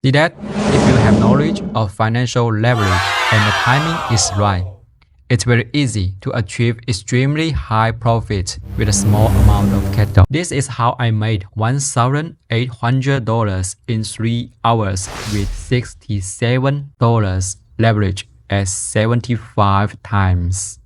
See that? If you have knowledge of financial leverage and the timing is right, it's very easy to achieve extremely high profits with a small amount of capital. This is how I made $1,800 in 3 hours with $67 leverage at 75 times.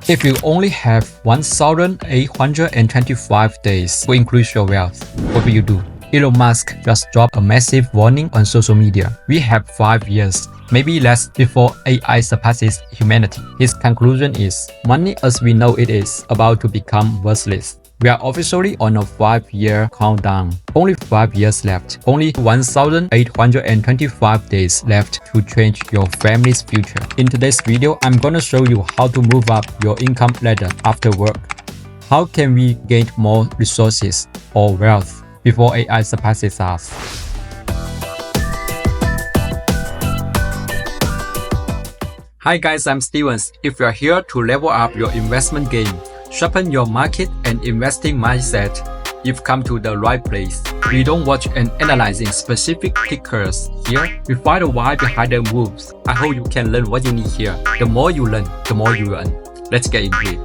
If you only have 1,825 days to increase your wealth, what will you do? Elon Musk just dropped a massive warning on social media. We have 5 years, maybe less, before AI surpasses humanity. His conclusion is, money as we know it is about to become worthless. We are officially on a 5-year countdown. Only 5 years left. Only 1,825 days left to change your family's future. In today's video, I'm gonna show you how to move up your income ladder after work. How can we gain more resources or wealth before AI surpasses us? Hi guys, I'm Stevens. If you are here to level up your investment game, sharpen your market and investing mindset, you've come to the right place. We don't watch and analyzing specific tickers here. We find the why behind the moves. I hope you can learn what you need here. The more you learn, the more you earn. Let's get into it.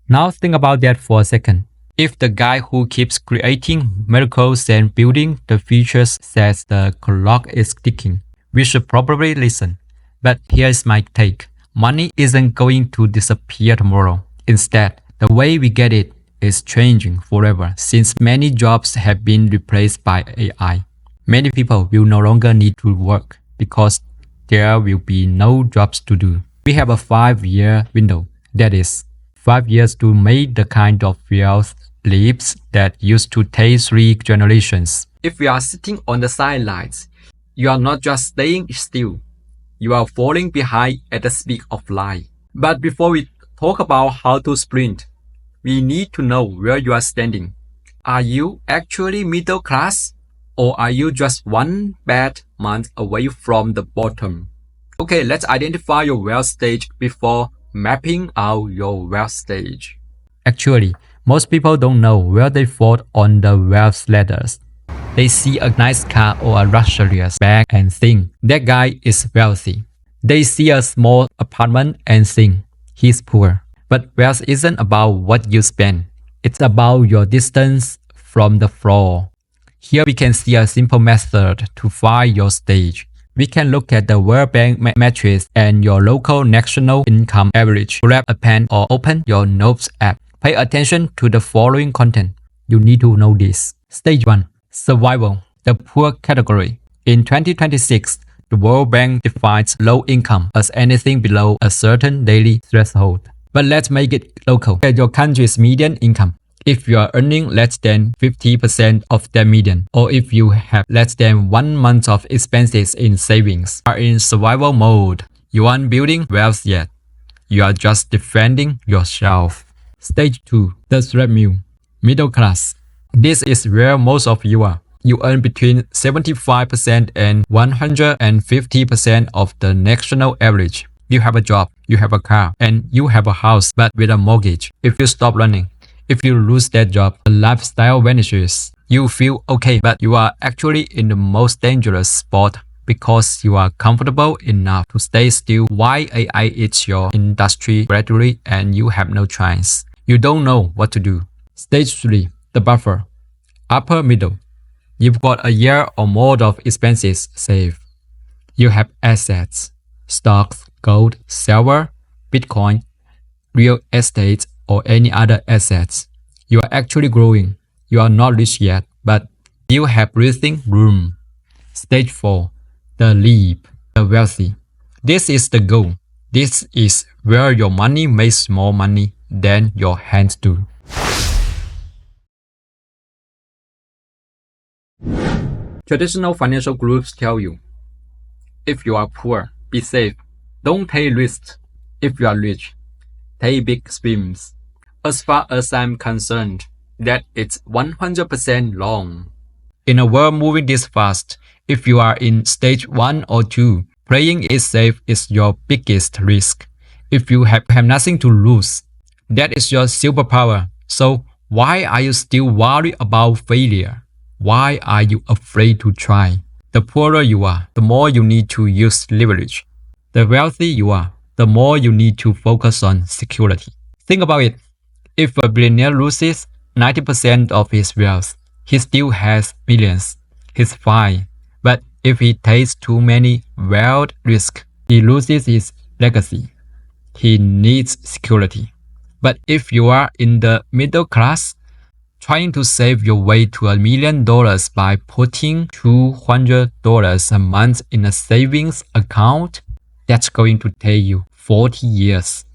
Now think about that for a second. If the guy who keeps creating miracles and building the futures says the clock is ticking, we should probably listen. But here's my take. Money isn't going to disappear tomorrow. Instead, the way we get it is changing forever since many jobs have been replaced by AI. Many people will no longer need to work because there will be no jobs to do. We have a 5-year window, that is, 5 years to make the kind of wealth leaps that used to take 3 generations. If you are sitting on the sidelines, you are not just staying still, you are falling behind at the speed of light. But before we talk about how to sprint, we need to know where you are standing. Are you actually middle class? Or are you just one bad month away from the bottom? Okay, let's identify your wealth stage before mapping out your wealth stage. Actually, most people don't know where they fall on the wealth ladders. They see a nice car or a luxurious bag and think, that guy is wealthy. They see a small apartment and think, he's poor. But wealth isn't about what you spend. It's about your distance from the floor. Here we can see a simple method to find your stage. We can look at the World Bank matrix and your local national income average. Grab a pen or open your Notes app. Pay attention to the following content. You need to know this. Stage 1. Survival. The poor category. In 2026, the World Bank defines low income as anything below a certain daily threshold. But let's make it local. At your country's median income. If you are earning less than 50% of that median, or if you have less than 1 month of expenses in savings, are in survival mode. You aren't building wealth yet. You are just defending yourself. Stage 2. The treadmill. Middle class. This is where most of you are. You earn between 75% and 150% of the national average. You have a job, you have a car, and you have a house, but with a mortgage. If you stop running, if you lose that job, the lifestyle vanishes. You feel okay, but you are actually in the most dangerous spot because you are comfortable enough to stay still while AI eats your industry gradually and you have no choice. You don't know what to do. Stage 3. The buffer. Upper middle. You've got a year or more of expenses saved. You have assets, stocks, gold, silver, Bitcoin, real estate, or any other assets. You are actually growing. You are not rich yet, but you have breathing room. Stage 4. The leap. The wealthy. This is the goal. This is where your money makes more money than your hands do. Traditional financial groups tell you, if you are poor, be safe. Don't take risks. If you are rich, take big swings. As far as I'm concerned, that it's 100% wrong. In a world moving this fast, If you are in stage 1 or 2, playing it safe is your biggest risk. If you have nothing to lose, that is your superpower. So why are you still worried about failure? Why are you afraid to try? The poorer you are, the more you need to use leverage. The wealthy you are, the more you need to focus on security. Think about it. If a billionaire loses 90% of his wealth, he still has millions. He's fine. But if he takes too many wild risks, he loses his legacy. He needs security. But if you are in the middle class, trying to save your way to $1 million by putting $200 a month in a savings account, that's going to take you 40 years.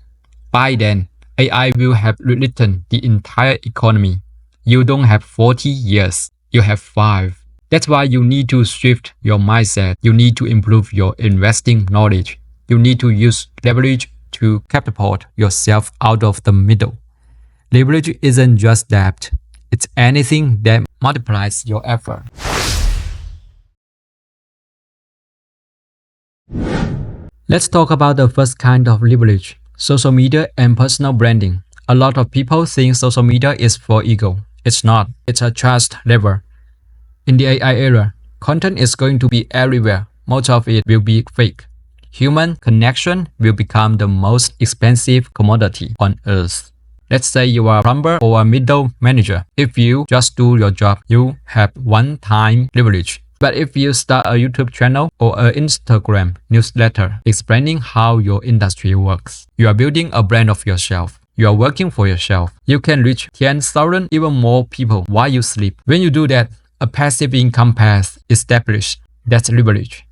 By then, AI will have rewritten the entire economy. You don't have 40 years, you have 5. That's why you need to shift your mindset. You need to improve your investing knowledge. You need to use leverage to catapult yourself out of the middle. Leverage isn't just debt. It's anything that multiplies your effort. Let's talk about the first kind of leverage, social media and personal branding. A lot of people think social media is for ego. It's not. It's a trust lever. In the AI era, content is going to be everywhere. Most of it will be fake. Human connection will become the most expensive commodity on earth. Let's say you are a plumber or a middle manager. If you just do your job, you have one-time leverage. But if you start a YouTube channel or an Instagram newsletter explaining how your industry works, you are building a brand of yourself. You are working for yourself. You can reach 10,000 even more people while you sleep. When you do that, a passive income path is established. That's leverage.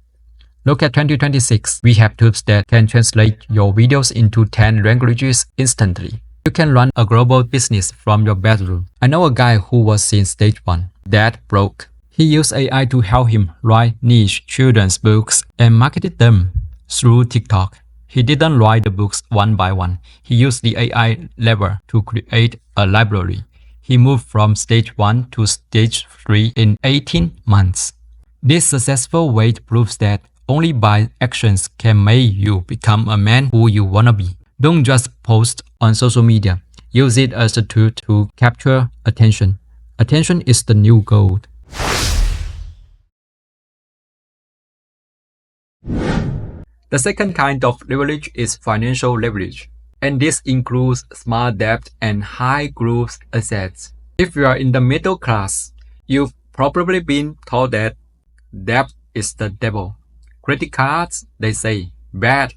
Look at 2026. We have tools that can translate your videos into 10 languages instantly. You can run a global business from your bedroom. I know a guy who was in stage 1, that broke. He used AI to help him write niche children's books and marketed them through TikTok. He didn't write the books one by one. He used the AI lever to create a library. He moved from stage 1 to stage 3 in 18 months. This successful way proves that only by actions can make you become a man who you wanna be. Don't just post on social media. Use it as a tool to capture attention. Attention is the new gold. The second kind of leverage is financial leverage, and this includes smart debt and high growth assets. If you are in the middle class, you've probably been told that debt is the devil. Credit cards, they say, bad.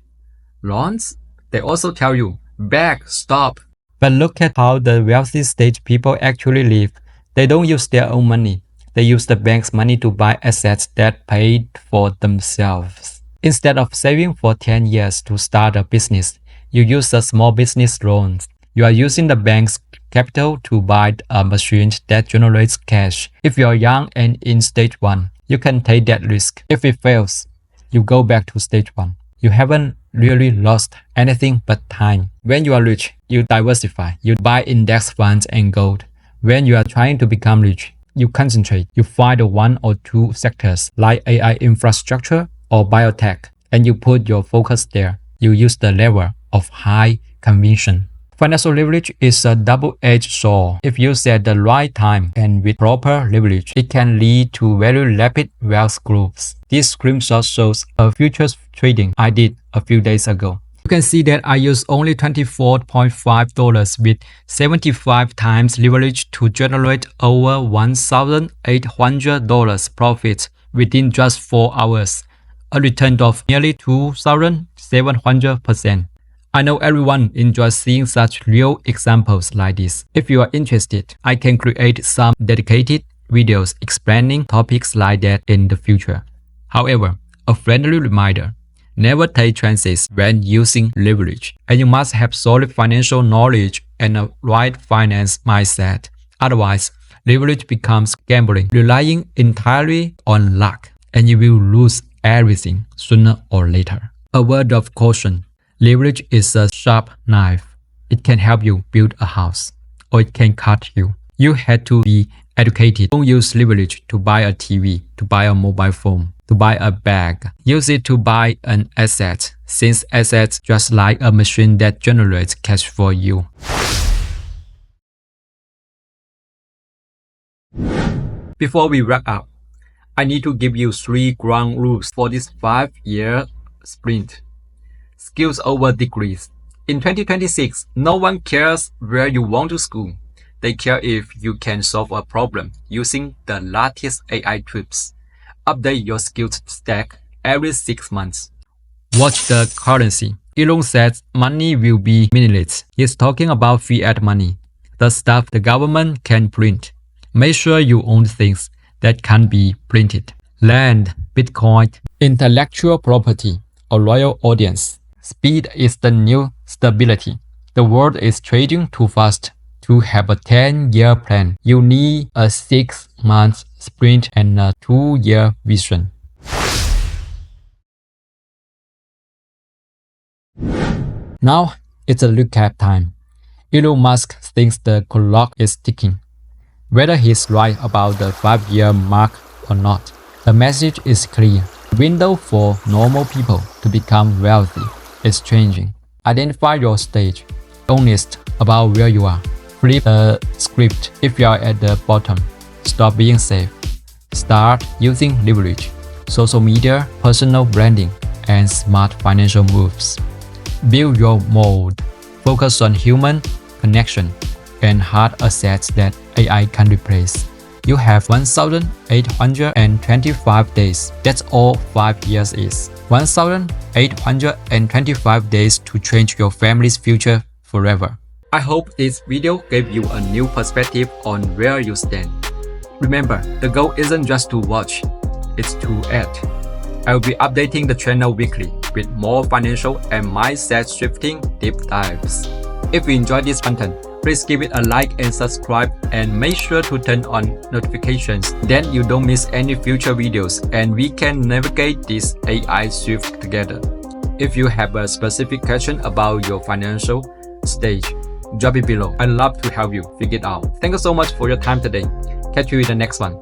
Loans, they also tell you, bad, stop. But look at how the wealthy stage people actually live. They don't use their own money. They use the bank's money to buy assets that paid for themselves. Instead of saving for 10 years to start a business, you use a small business loan. You are using the bank's capital to buy a machine that generates cash. If you are young and in stage 1, you can take that risk. If it fails, you go back to stage 1. You haven't really lost anything but time. When you are rich, you diversify. You buy index funds and gold. When you are trying to become rich, you concentrate. You find one or two sectors like AI infrastructure or biotech, and you put your focus there. You use the lever of high conviction. Financial leverage is a double-edged sword. If used at the right time and with proper leverage, it can lead to very rapid wealth growth. This screenshot shows a futures trading I did a few days ago. You can see that I used only $24.5 with 75 times leverage to generate over $1,800 profit within just 4 hours, a return of nearly 2,700%. I know everyone enjoys seeing such real examples like this. If you are interested, I can create some dedicated videos explaining topics like that in the future. However, a friendly reminder, never take chances when using leverage, and you must have solid financial knowledge and a right finance mindset. Otherwise, leverage becomes gambling, relying entirely on luck, and you will lose everything sooner or later. A word of caution. Leverage is a sharp knife. It can help you build a house, or it can cut you. You have to be educated. Don't use leverage to buy a TV, to buy a mobile phone, to buy a bag. Use it to buy an asset, since assets just like a machine that generates cash for you. Before we wrap up, I need to give you 3 ground rules for this 5-year sprint. Skills over degrees. In 2026, no one cares where you want to school. They care if you can solve a problem using the latest AI tools. Update your skills stack every 6 months. Watch the currency. Elon says money will be meaningless. He's talking about fiat money, the stuff the government can print. Make sure you own things that can be printed. Land, Bitcoin, intellectual property, a loyal audience. Speed is the new stability. The world is trading too fast. To have a 10-year plan, you need a 6-month sprint and a 2-year vision. Now, it's a recap time. Elon Musk thinks the clock is ticking. Whether he's right about the 5-year mark or not, the message is clear. The window for normal people to become wealthy is changing. Identify your stage. Be honest about where you are. Flip the script if you are at the bottom. Stop being safe. Start using leverage, social media, personal branding, and smart financial moves. Build your mold. Focus on human connection and hard assets that AI can replace. You have 1,825 days. That's all 5 years is. 1,825 days to change your family's future forever. I hope this video gave you a new perspective on where you stand. Remember, the goal isn't just to watch, it's to act. I will be updating the channel weekly with more financial and mindset shifting deep dives. If you enjoyed this content, please give it a like and subscribe, and make sure to turn on notifications. Then you don't miss any future videos and we can navigate this AI shift together. If you have a specific question about your financial stage, drop it below. I'd love to help you figure it out. Thank you so much for your time today. Catch you in the next one.